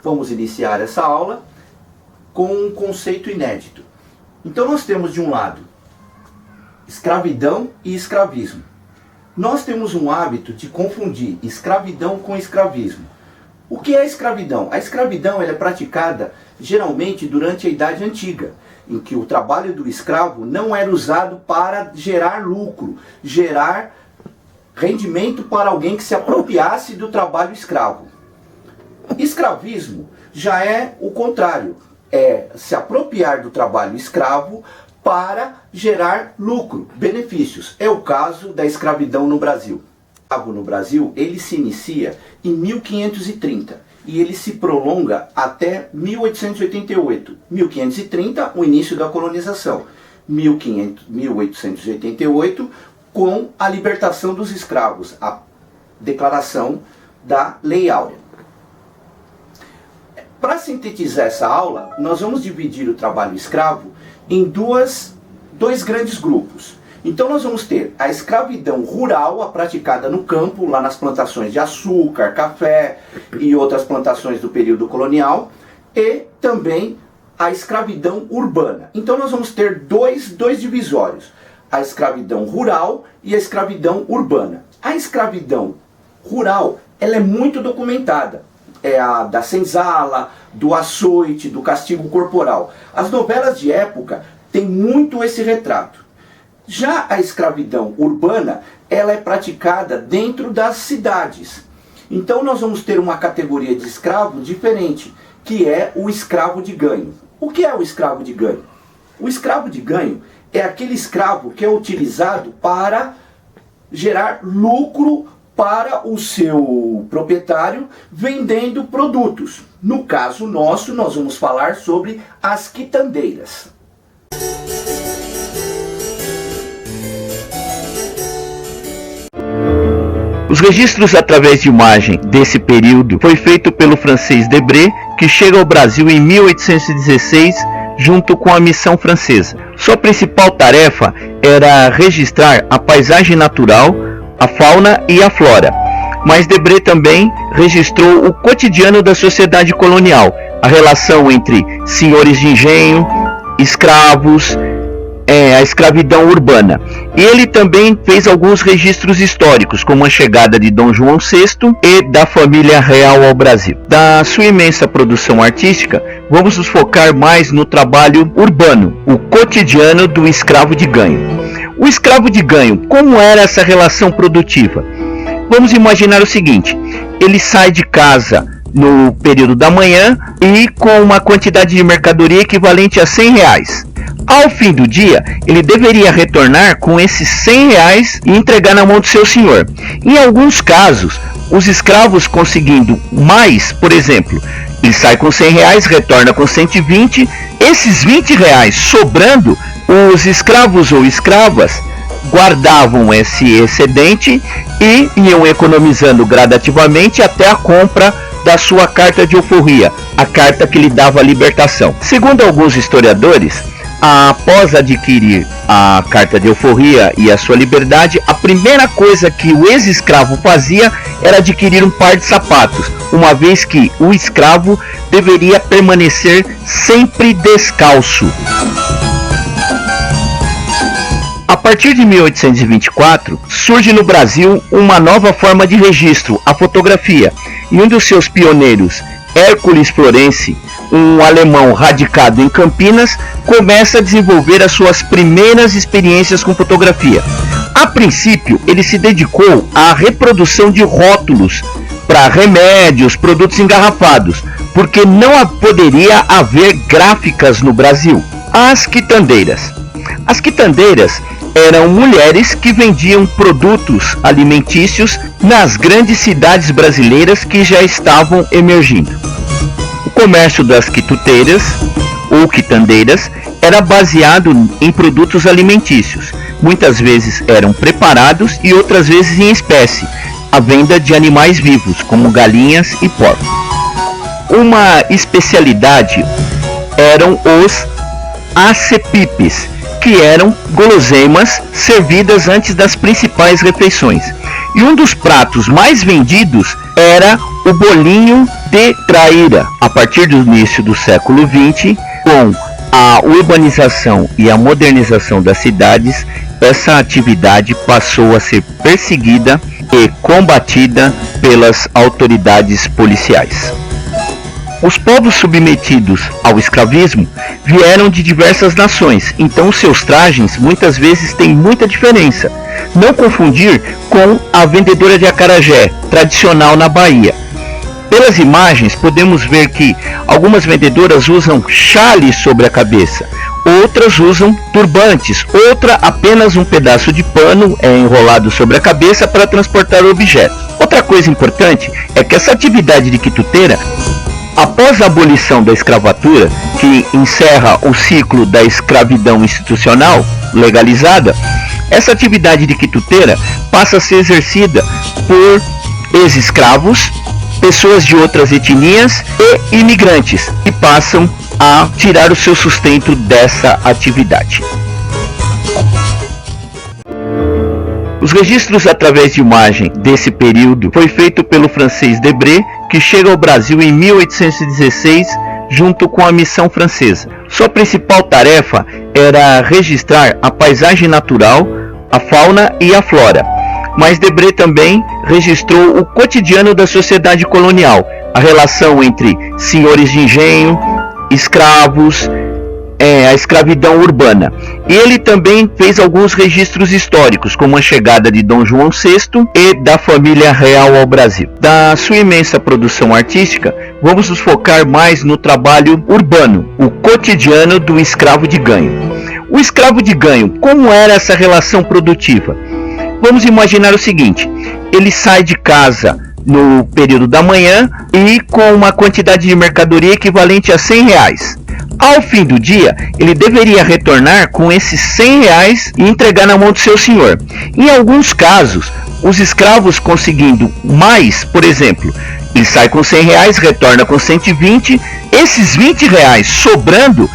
vamos iniciar essa aula com um conceito inédito. Então nós temos de um lado escravidão e escravismo. Nós temos um hábito de confundir escravidão com escravismo. O que é escravidão? A escravidão ela é praticada geralmente durante a Idade Antiga, em que o trabalho do escravo não era usado para gerar lucro, gerar rendimento para alguém que se apropriasse do trabalho escravo. Escravismo já é o contrário, é se apropriar do trabalho escravo para gerar lucro, benefícios. É o caso da escravidão no Brasil. O escravo no Brasil, ele se inicia em 1530 e ele se prolonga até 1888. 1530, o início da colonização. 1888, com a libertação dos escravos, a declaração da Lei Áurea. Para sintetizar essa aula, nós vamos dividir o trabalho escravo em dois grandes grupos. Então nós vamos ter a escravidão rural, a praticada no campo, lá nas plantações de açúcar, café e outras plantações do período colonial, e também a escravidão urbana. Então nós vamos ter dois divisórios, a escravidão rural e a escravidão urbana. A escravidão rural, ela é muito documentada. É a da senzala, do açoite, do castigo corporal. As novelas de época têm muito esse retrato. Já a escravidão urbana, ela é praticada dentro das cidades. Então nós vamos ter uma categoria de escravo diferente, que é o escravo de ganho. O que é o escravo de ganho? O escravo de ganho é aquele escravo que é utilizado para gerar lucro para o seu proprietário vendendo produtos. No caso nosso, nós vamos falar sobre as quitandeiras. Os registros através de imagem desse período foi feito pelo francês Debré, que chega ao Brasil em 1816 junto com a missão francesa. Sua principal tarefa era registrar a paisagem natural, a fauna e a flora. Mas Debré também registrou o cotidiano da sociedade colonial, a relação entre senhores de engenho, escravos, a escravidão urbana. E ele também fez alguns registros históricos, como a chegada de Dom João VI e da família real ao Brasil. Da sua imensa produção artística, vamos nos focar mais no trabalho urbano, o cotidiano do escravo de ganho. O escravo de ganho, como era essa relação produtiva? Vamos imaginar o seguinte: ele sai de casa no período da manhã e com uma quantidade de mercadoria equivalente a R$100. Ao fim do dia, ele deveria retornar com esses R$100 e entregar na mão do seu senhor. Em alguns casos, os escravos conseguindo mais, por exemplo, ele sai com R$100, retorna com 120, esses R$20 sobrando, os escravos ou escravas guardavam esse excedente e iam economizando gradativamente até a compra da sua carta de alforria, a carta que lhe dava a libertação. Segundo alguns historiadores, após adquirir a carta de alforria e a sua liberdade, a primeira coisa que o ex-escravo fazia era adquirir um par de sapatos, uma vez que o escravo deveria permanecer sempre descalço. A partir de 1824, surge no Brasil uma nova forma de registro, a fotografia, e um dos seus pioneiros, Hércules Florense, um alemão radicado em Campinas, começa a desenvolver as suas primeiras experiências com fotografia. A princípio, ele se dedicou à reprodução de rótulos para remédios, produtos engarrafados, porque não poderia haver gráficas no Brasil. As quitandeiras. As quitandeiras eram mulheres que vendiam produtos alimentícios nas grandes cidades brasileiras que já estavam emergindo. O comércio das quituteiras ou quitandeiras era baseado em produtos alimentícios. Muitas vezes eram preparados e outras vezes em espécie, a venda de animais vivos, como galinhas e porcos. Uma especialidade eram os acepipes, que eram guloseimas servidas antes das principais refeições. E um dos pratos mais vendidos era o bolinho de traíra. A partir do início do século XX, com a urbanização e a modernização das cidades, essa atividade passou a ser perseguida e combatida pelas autoridades policiais. Os povos submetidos ao escravismo vieram de diversas nações, então seus trajes muitas vezes têm muita diferença. Não confundir com a vendedora de acarajé, tradicional na Bahia. Pelas imagens podemos ver que algumas vendedoras usam chale sobre a cabeça, outras usam turbantes, outra apenas um pedaço de pano enrolado sobre a cabeça para transportar objetos. Outra coisa importante é que essa atividade de quituteira, após a abolição da escravatura, que encerra o ciclo da escravidão institucional legalizada, essa atividade de quituteira passa a ser exercida por ex-escravos, pessoas de outras etnias e imigrantes, que passam a tirar o seu sustento dessa atividade. Os registros através de imagem desse período foi feito pelo francês Debré, que chega ao Brasil em 1816 junto com a missão francesa. Sua principal tarefa era registrar a paisagem natural, a fauna e a flora. Mas Debré também registrou o cotidiano da sociedade colonial, a relação entre senhores de engenho, escravos, a escravidão urbana. E ele também fez alguns registros históricos, como a chegada de Dom João VI e da família real ao Brasil. Da sua imensa produção artística, vamos nos focar mais no trabalho urbano, o cotidiano do escravo de ganho. O escravo de ganho, como era essa relação produtiva? Vamos imaginar o seguinte: ele sai de casa no período da manhã e com uma quantidade de mercadoria equivalente a R$100. Ao fim do dia, ele deveria retornar com esses R$100 e entregar na mão do seu senhor. Em alguns casos, os escravos conseguindo mais, por exemplo, ele sai com R$100, retorna com 120, esses R$20 sobrando,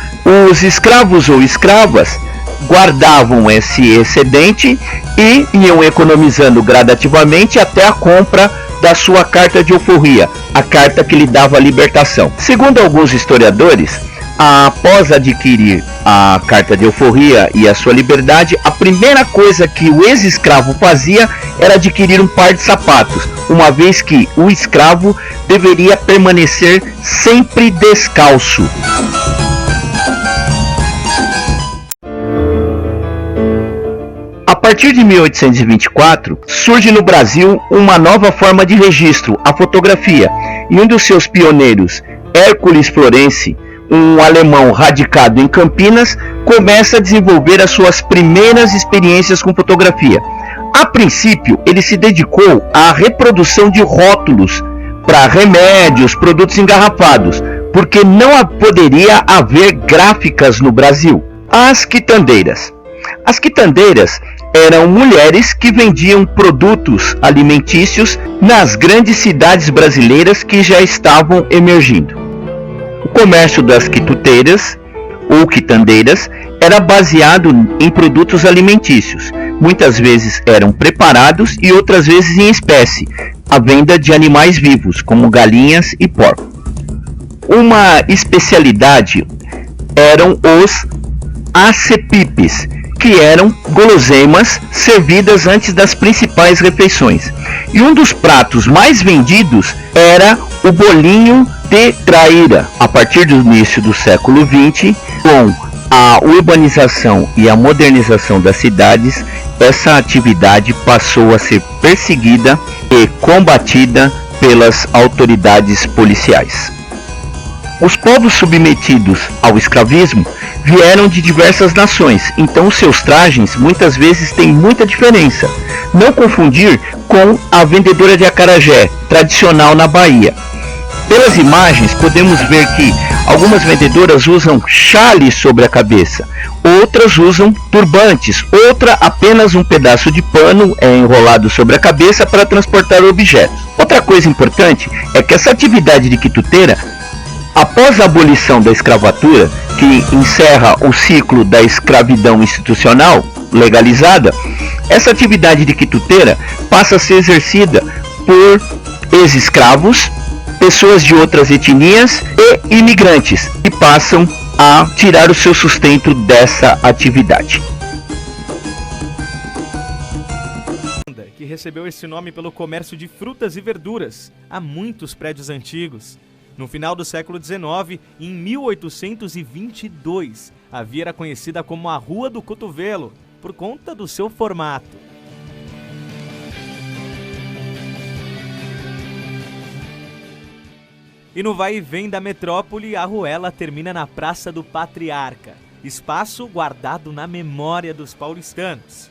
os escravos ou escravas guardavam esse excedente e iam economizando gradativamente até a compra da sua carta de alforria, a carta que lhe dava a libertação. Segundo alguns historiadores, após adquirir a carta de alforria e a sua liberdade, a primeira coisa que o ex-escravo fazia era adquirir um par de sapatos, uma vez que o escravo deveria permanecer sempre descalço. A partir de 1824, surge no Brasil uma nova forma de registro, a fotografia, e um dos seus pioneiros, Hércules Florense, um alemão radicado em Campinas, começa a desenvolver as suas primeiras experiências com fotografia. A princípio, ele se dedicou à reprodução de rótulos para remédios, produtos engarrafados, porque não poderia haver gráficas no Brasil. As quitandeiras. As quitandeiras eram mulheres que vendiam produtos alimentícios nas grandes cidades brasileiras que já estavam emergindo. O comércio das quituteiras ou quitandeiras era baseado em produtos alimentícios. Muitas vezes eram preparados e outras vezes em espécie, a venda de animais vivos, como galinhas e porcos. Uma especialidade eram os acepipes, que eram guloseimas servidas antes das principais refeições. E um dos pratos mais vendidos era o bolinho de traíra. A partir do início do século XX, com a urbanização e a modernização das cidades, essa atividade passou a ser perseguida e combatida pelas autoridades policiais. Os povos submetidos ao escravismo vieram de diversas nações, então seus trajes muitas vezes têm muita diferença. Não confundir com a vendedora de acarajé, tradicional na Bahia. Pelas imagens podemos ver que algumas vendedoras usam chale sobre a cabeça, outras usam turbantes, outra apenas um pedaço de pano enrolado sobre a cabeça para transportar objetos. Outra coisa importante é que essa atividade de quituteira Após a abolição da escravatura, que encerra o ciclo da escravidão institucional legalizada, essa atividade de quituteira passa a ser exercida por ex-escravos, pessoas de outras etnias e imigrantes, que passam a tirar o seu sustento dessa atividade. Que recebeu esse nome pelo comércio de frutas e verduras há muitos prédios antigos. No final do século XIX, em 1822, a via era conhecida como a Rua do Cotovelo, por conta do seu formato. E no vai e vem da metrópole, a Ruela termina na Praça do Patriarca, espaço guardado na memória dos paulistanos.